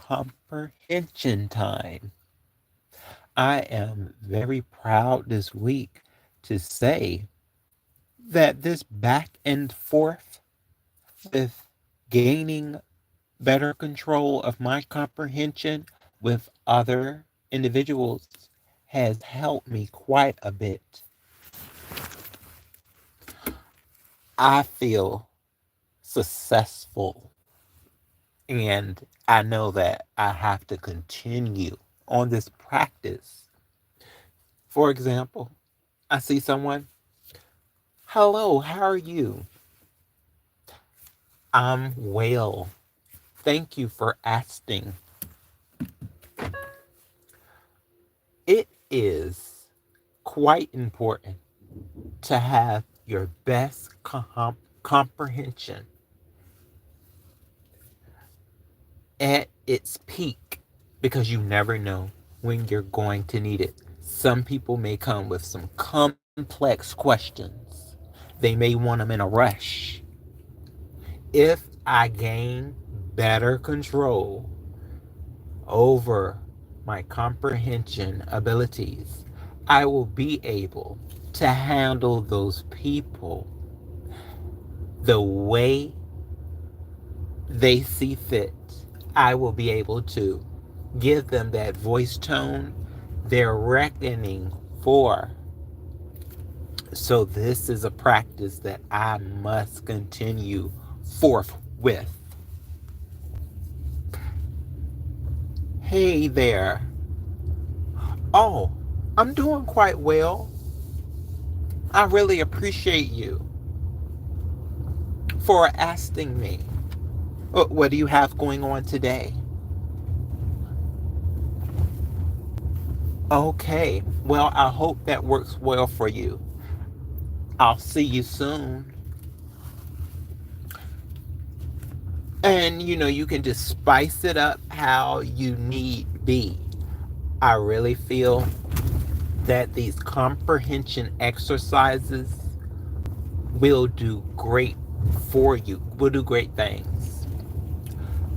Comprehension Time. I am very proud this week to say that this back and forth with gaining better control of my comprehension with other individuals has helped me quite a bit. I feel successful, and I know that I have to continue on this practice. For example, I see someone, hello, how are you? I'm well. Thank you for asking. It is quite important to have your best comprehension at its peak because you never know when you're going to need it. Some people may come with some complex questions, they may want them in a rush. If I gain better control over my comprehension abilities, I will be able to handle those people the way they see fit. I will be able to give them that voice tone they're reckoning for. So, this is a practice that I must continue forth with. Hey there. Oh, I'm doing quite well. I really appreciate you for asking me. What do you have going on today? Okay, well, I hope that works well for you. I'll see you soon. And you can just spice it up how you need be. I really feel that these comprehension exercises will do great for you, will do great things.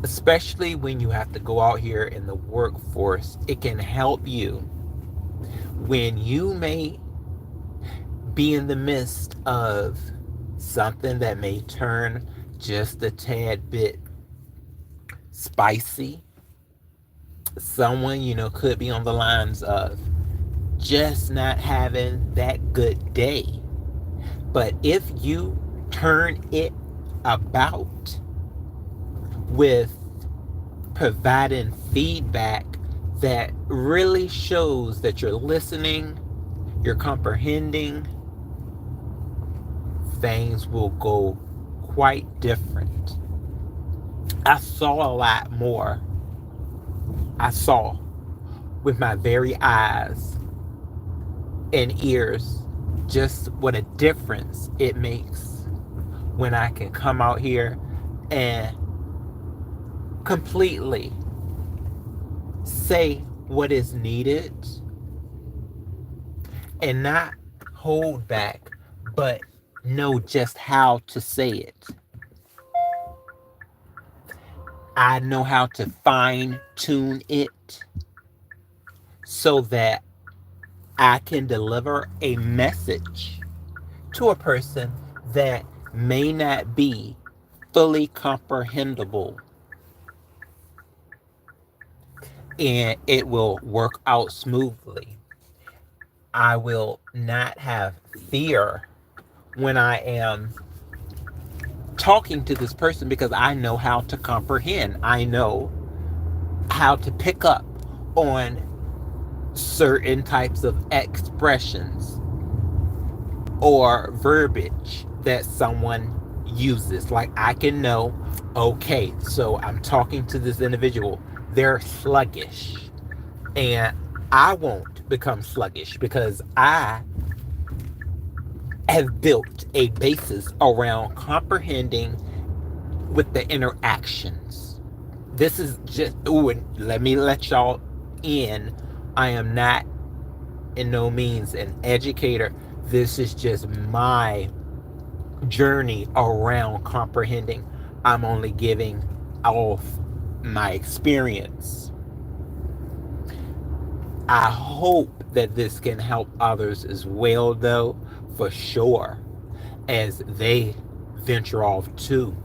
Especially when you have to go out here in the workforce, it can help you when you may be in the midst of something that may turn just a tad bit spicy. Someone, could be on the lines of just not having that good day. But if you turn it about with providing feedback that really shows that you're listening, you're comprehending, things will go quite different. I saw a lot more. I saw with my very eyes and ears just what a difference it makes when I can come out here and completely say what is needed and not hold back, but know just how to say it. I know how to fine tune it so that I can deliver a message to a person that may not be fully comprehensible, and it will work out smoothly. I will not have fear when I am talking to this person because I know how to comprehend. I know how to pick up on certain types of expressions or verbiage that someone uses. Like I can know, okay, so I'm talking to this individual, they're sluggish. And I won't become sluggish because I have built a basis around comprehending with the interactions. This is just, ooh, and let me let y'all in. I am not in no means an educator. This is just my journey around comprehending. I'm only giving off my experience. I hope that this can help others as well, though, for sure, as they venture off too.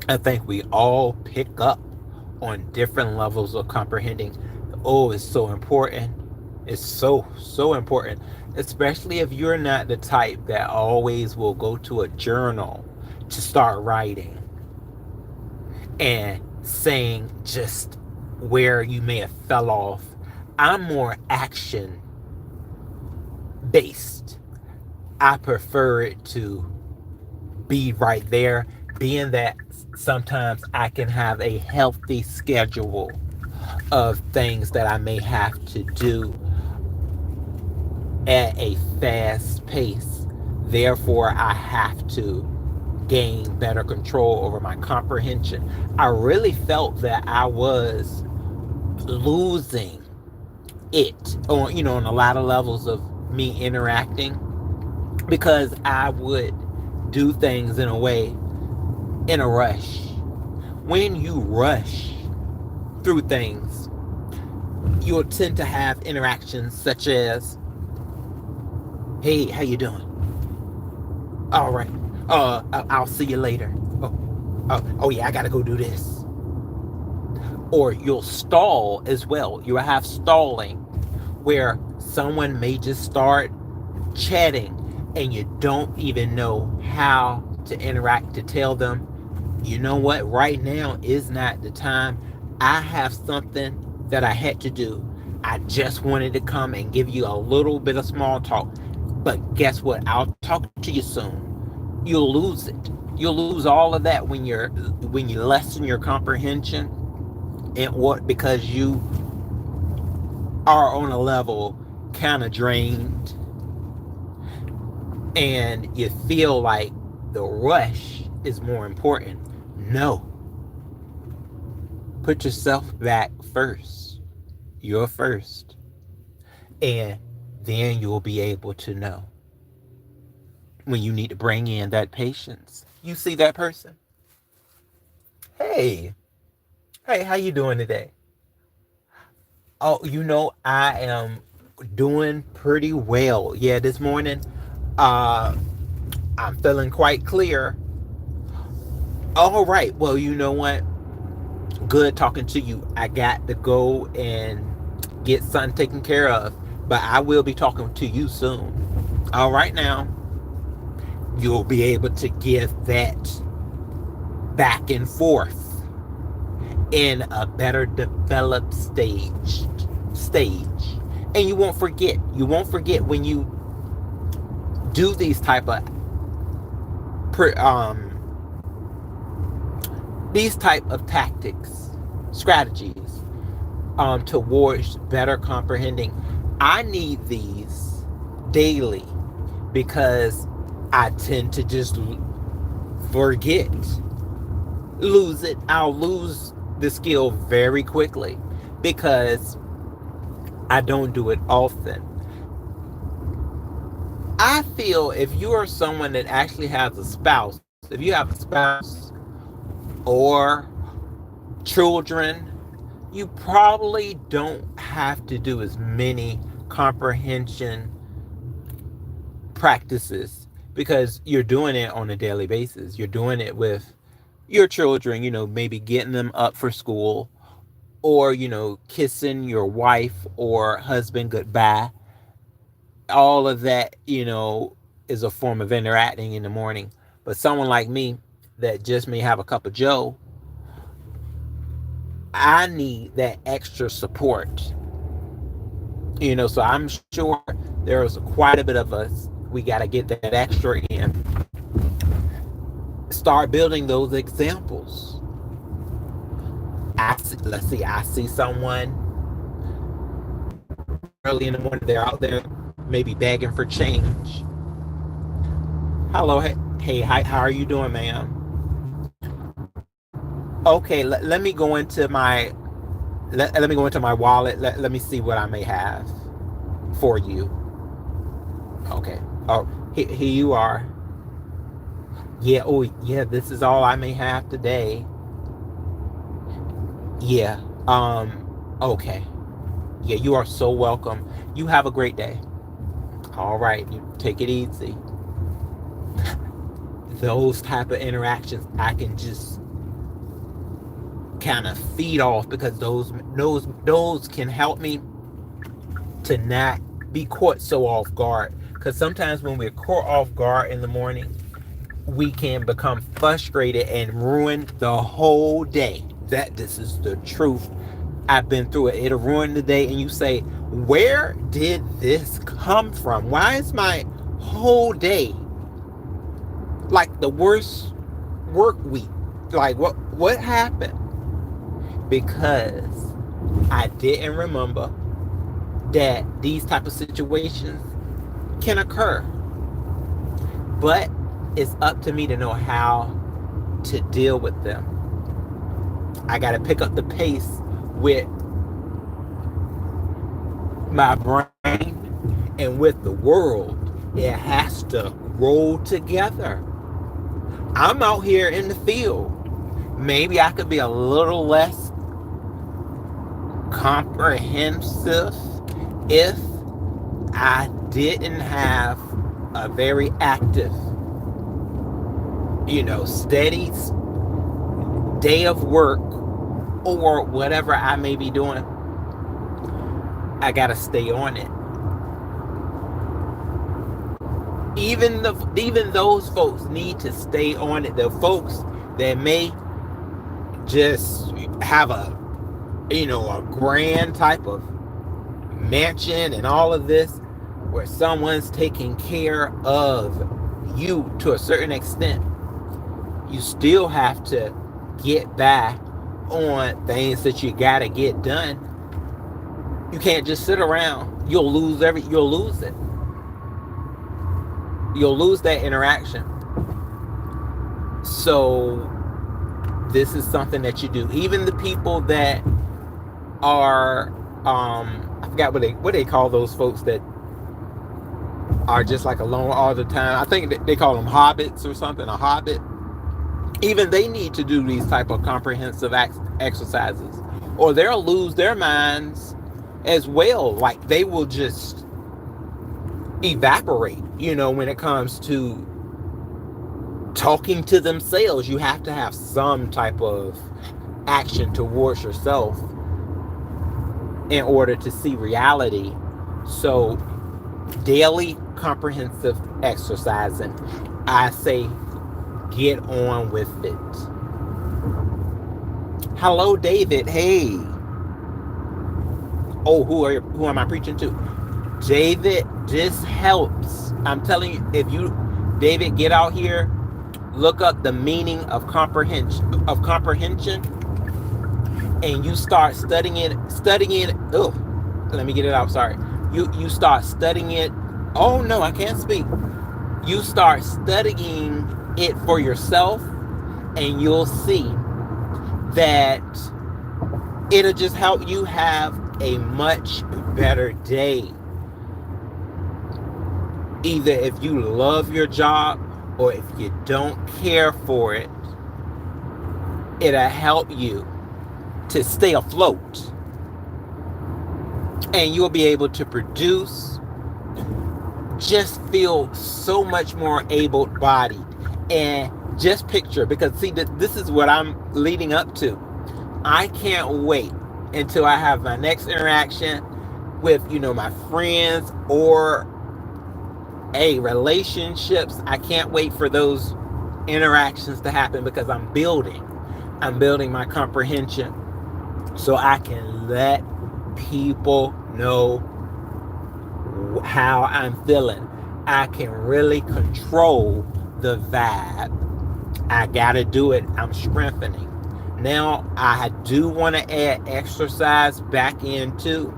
I think we all pick up on different levels of comprehending. Oh, it's so important. It's so important, especially if you're not the type that always will go to a journal to start writing and saying just where you may have fell off. I'm more action based. I prefer it to be right there, being that sometimes I can have a healthy schedule of things that I may have to do at a fast pace. Therefore, I have to gain better control over my comprehension. I really felt that I was losing it on, on a lot of levels of me interacting, because I would do things in a way, in a rush. When you rush through things, you'll tend to have interactions such as, "Hey, how you doing? All right. I'll see you later. Oh yeah, I gotta go do this." Or you'll stall as well. You'll have stalling where someone may just start chatting and you don't even know how to interact to tell them, "You know what, right now is not the time. I have something that I had to do. I just wanted to come and give you a little bit of small talk. But guess what? I'll talk to you soon." You'll lose it. You'll lose all of that when you lessen your comprehension, and what, because you are on a level kind of drained and you feel like the rush is more important. No. Put yourself back first. You're first. And then you'll be able to know when you need to bring in that patience. You see that person? Hey, hey, how you doing today? Oh, I am doing pretty well. Yeah, this morning, uh, I'm feeling quite clear. All right. Well, you know what? Good talking to you. I got to go and get something taken care of, but I will be talking to you soon. All right, now you'll be able to give that back and forth in a better developed stage, and you won't forget when you do these type of tactics, strategies, towards better comprehending. I need these daily because I tend to just forget, lose it. I'll lose the skill very quickly because I don't do it often. I feel if you are someone that actually has a spouse, if you have a spouse or children, you probably don't have to do as many comprehension practices because you're doing it on a daily basis. You're doing it with your children, maybe getting them up for school, or, kissing your wife or husband goodbye. All of that, is a form of interacting in the morning. But someone like me that just may have a cup of joe, I need that extra support. So I'm sure there's quite a bit of us. We got to get that extra in. Start building those examples. Let's see. I see someone early in the morning. They're out there, maybe begging for change. Hello, hey, hi, how are you doing, ma'am? Okay, let me go into my let me go into my wallet. Let me see what I may have for you. Okay. Oh, here you are. Yeah. Oh, yeah. This is all I may have today. Yeah. Okay. Yeah, you are so welcome. You have a great day. All right, you take it easy. Those type of interactions I can just kind of feed off because those can help me to not be caught so off guard. Because sometimes when we're caught off guard in the morning, we can become frustrated and ruin the whole day. That this is the truth. I've been through it. It'll ruin the day, and you say, "Where did this come from? Why is my whole day like the worst work week? Like what happened?" Because I didn't remember that these type of situations can occur. But it's up to me to know how to deal with them. I got to pick up the pace with my brain and with the world. It has to roll together. I'm out here in the field. Maybe I could be a little less comprehensive if I didn't have a very active, steady day of work or whatever I may be doing. I gotta stay on it. Even those folks need to stay on it. The folks that may just have a grand type of mansion and all of this, where someone's taking care of you to a certain extent, you still have to get back on things that you gotta get done. You can't just sit around. You'll lose it. You'll lose that interaction. So this is something that you do. Even the people that are I forgot what they call those folks that are just like alone all the time. I think they call them hobbits or something, a hobbit. Even they need to do these type of comprehensive exercises, or they'll lose their minds as well. Like they will just evaporate, when it comes to talking to themselves. You have to have some type of action towards yourself in order to see reality. So daily comprehensive exercising, I say get on with it. Hello, David. Hey. Oh, who am I preaching to? David, this helps. I'm telling you, if you, David, get out here, look up the meaning of comprehension, and you start studying it. Oh, let me get it out. Sorry. You start studying it. Oh no, I can't speak. You start studying it for yourself, and you'll see that it'll just help you have a much better day. Either if you love your job or if you don't care for it, it'll help you to stay afloat. And you'll be able to produce, just feel so much more able-bodied. And just picture, because see, this is what I'm leading up to. I can't wait until I have my next interaction with, my friends or relationships. I can't wait for those interactions to happen because I'm building my comprehension so I can let people know how I'm feeling. I can really control the vibe. I gotta do it. I'm strengthening. Now I do want to add exercise back into.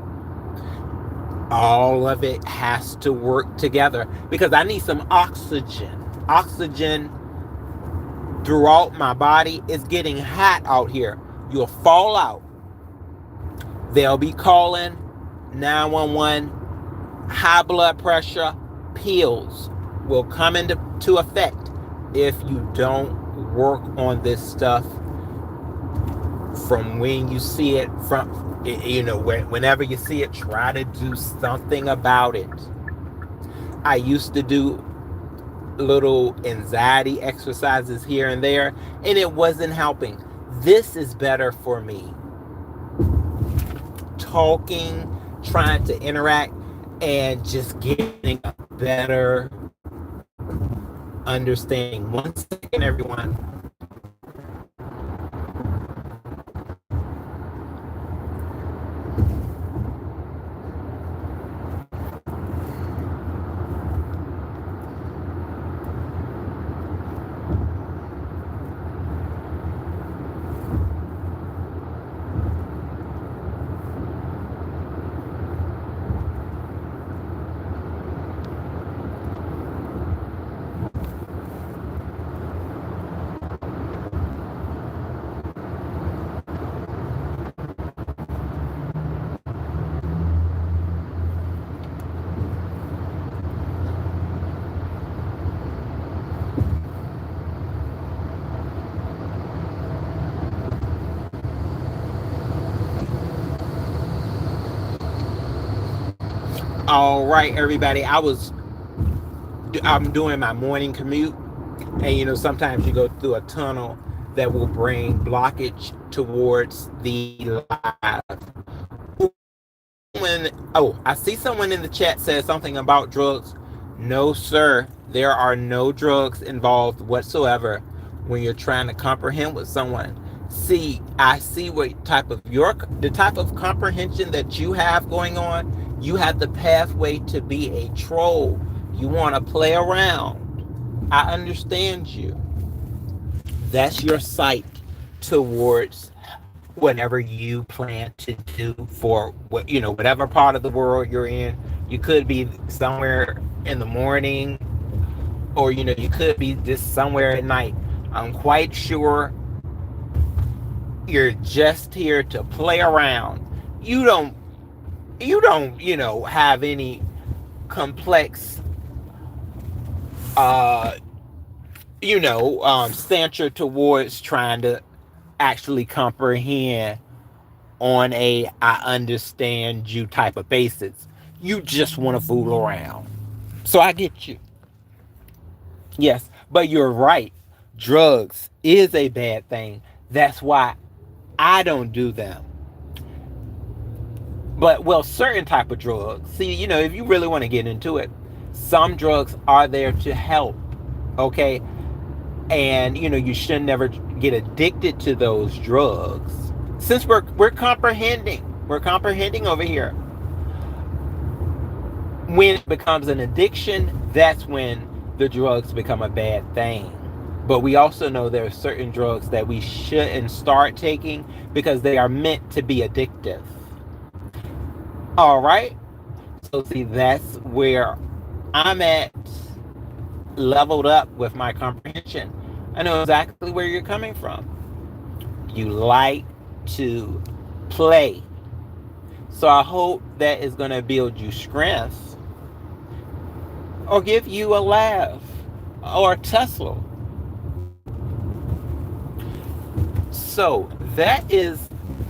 All of it has to work together because I need some oxygen. Oxygen throughout my body. It's getting hot out here. You'll fall out. They'll be calling 911. High blood pressure pills will come into effect if you don't work on this stuff from when you see it, from whenever you see it, try to do something about it. I used to do little anxiety exercises here and there, and it wasn't helping. This is better for me. Talking, trying to interact, and just getting a better understanding. 1 second, everyone. All right, everybody. I'm doing my morning commute, and sometimes you go through a tunnel that will bring blockage towards the live. I see someone in the chat says something about drugs. No, sir. There are no drugs involved whatsoever when you're trying to comprehend with someone. See, I see the type of comprehension that you have going on. You have the pathway to be a troll. You want to play around. I understand you. That's your sight towards whatever you plan to do for whatever part of the world you're in. You could be somewhere in the morning, or you could be just somewhere at night. I'm quite sure you're just here to play around. You don't have any complex stature towards trying to actually comprehend on a I understand you type of basis. You just want to fool around. So I get you. Yes, but you're right. Drugs is a bad thing. That's why I don't do them. But certain type of drugs. See, if you really want to get into it, some drugs are there to help. Okay? And you should never get addicted to those drugs. Since we're comprehending over here. When it becomes an addiction, that's when the drugs become a bad thing. But we also know there are certain drugs that we shouldn't start taking because they are meant to be addictive. All right? So see, that's where I'm at, leveled up with my comprehension. I know exactly where you're coming from. You like to play. So I hope that is going to build you strength or give you a laugh or a tussle. So that is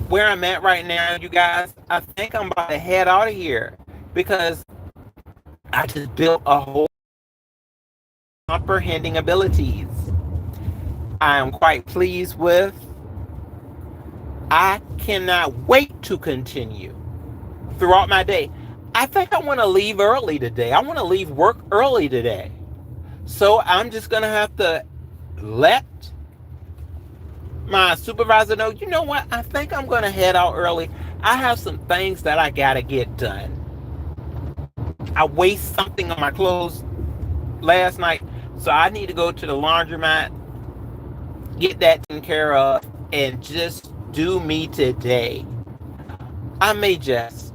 where I'm at right now, you guys. I think I'm about to head out of here because I just built a whole comprehending abilities. I am quite pleased with. I cannot wait to continue throughout my day. I think I want to leave early today. I want to leave work early today. So I'm just going to have to let my supervisor know, you know what? I think I'm going to head out early. I have some things that I got to get done. I waste something on my clothes last night. So I need to go to the laundromat, get that taken care of, and just do me today. I may just.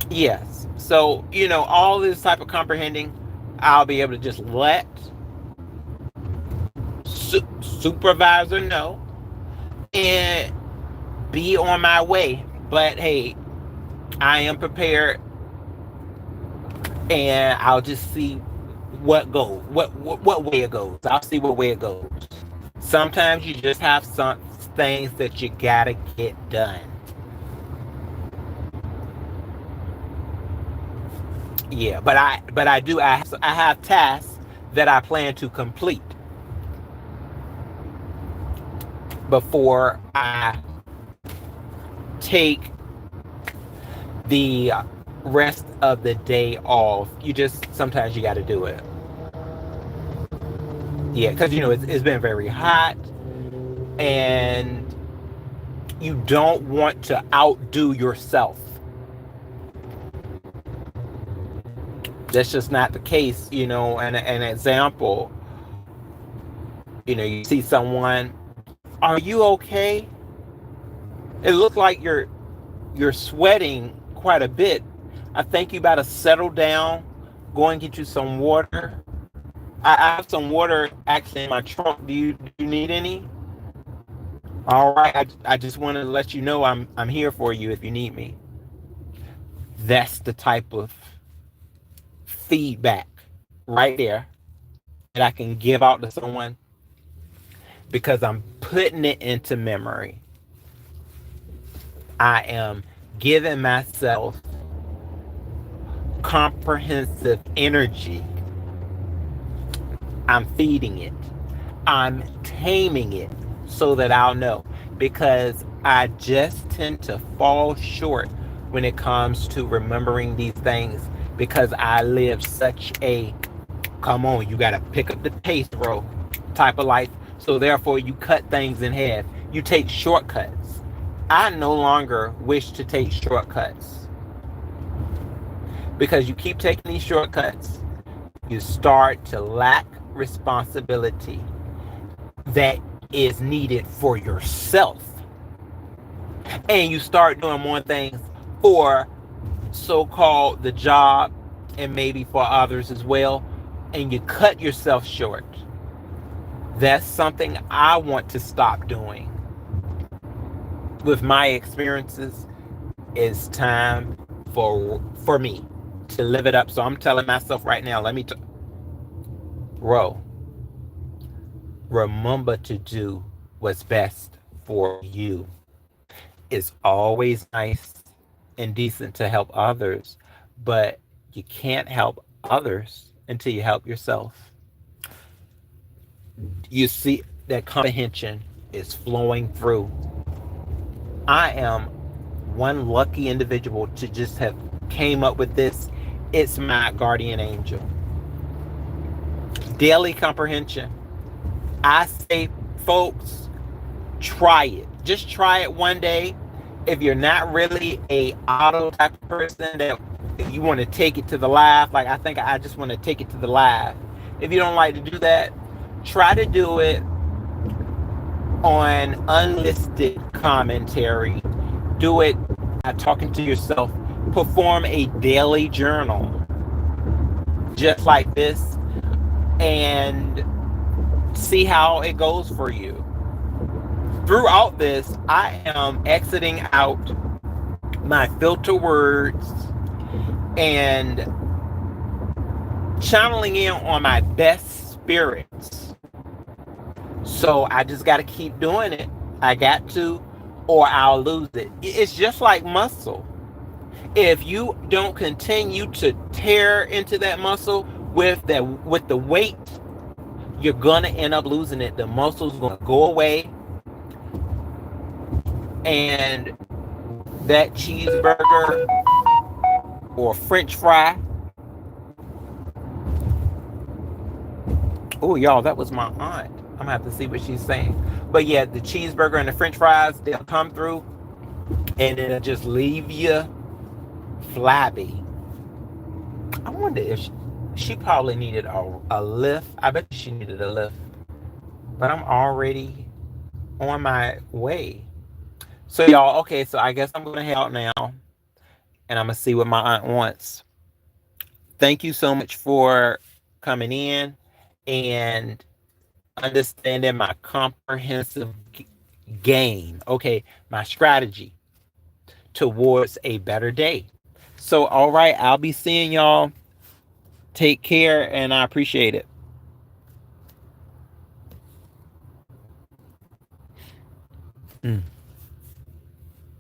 Yes. So, all this type of comprehending, I'll be able to just let supervisor know and be on my way. But hey, I am prepared, and I'll just see what way it goes. I'll see what way it goes. Sometimes you just have things that you gotta get done. Yeah, I have tasks that I plan to complete before I take the rest of the day off. You just sometimes you got to do it. Yeah, because it's been very hot, and you don't want to outdo yourself. That's just not the case. An example. You see someone. Are you okay? It looks like you're sweating quite a bit. I think you better settle down. Go and get you some water. I have some water actually in my trunk. Do you need any? All right. I just want to let you know I'm here for you if you need me. That's the type of feedback right there that I can give out to someone because I'm putting it into memory. I am giving myself comprehensive energy. I'm feeding it. I'm taming it so that I'll know. Because I just tend to fall short when it comes to remembering these things because I live such a come on, you got to pick up the pace, bro, type of life. So therefore, you cut things in half. You take shortcuts. I no longer wish to take shortcuts because you keep taking these shortcuts. You start to lack responsibility that is needed for yourself. And you start doing more things for so-called the job and maybe for others as well. And you cut yourself short. That's something I want to stop doing. With my experiences, it's time for me to live it up. So I'm telling myself right now, bro, remember to do what's best for you. It's always nice and decent to help others, but you can't help others until you help yourself. You see that comprehension is flowing through. I am one lucky individual to just have came up with this. It's my guardian angel. Daily comprehension. I say, folks, try it. Just try it one day. If you're not really a auto type of person that if you want to take it to the live, like I think I just want to take it to the live. If you don't like to do that, try to do it on unlisted commentary. Do it by talking to yourself. Perform a daily journal just like this and see how it goes for you. Throughout this, I am exiting out my filter words and channeling in on my best spirits. So I just got to keep doing it. I got to, or I'll lose it. It's just like muscle. If you don't continue to tear into that muscle with the weight, you're gonna end up losing it. The muscle's gonna go away, and that cheeseburger or French fry. Oh, y'all, that was my aunt. I'm gonna have to see what she's saying. But yeah, the cheeseburger and the French fries, they'll come through, and it'll just leave you flabby. I wonder if she probably needed a lift. I bet she needed a lift. But I'm already on my way. So y'all, okay, so I guess I'm gonna head out now, and I'm gonna see what my aunt wants. Thank you so much for coming in and understanding my comprehensive game. Okay, my strategy towards a better day. So, all right, I'll be seeing y'all. Take care, and I appreciate it. Mm.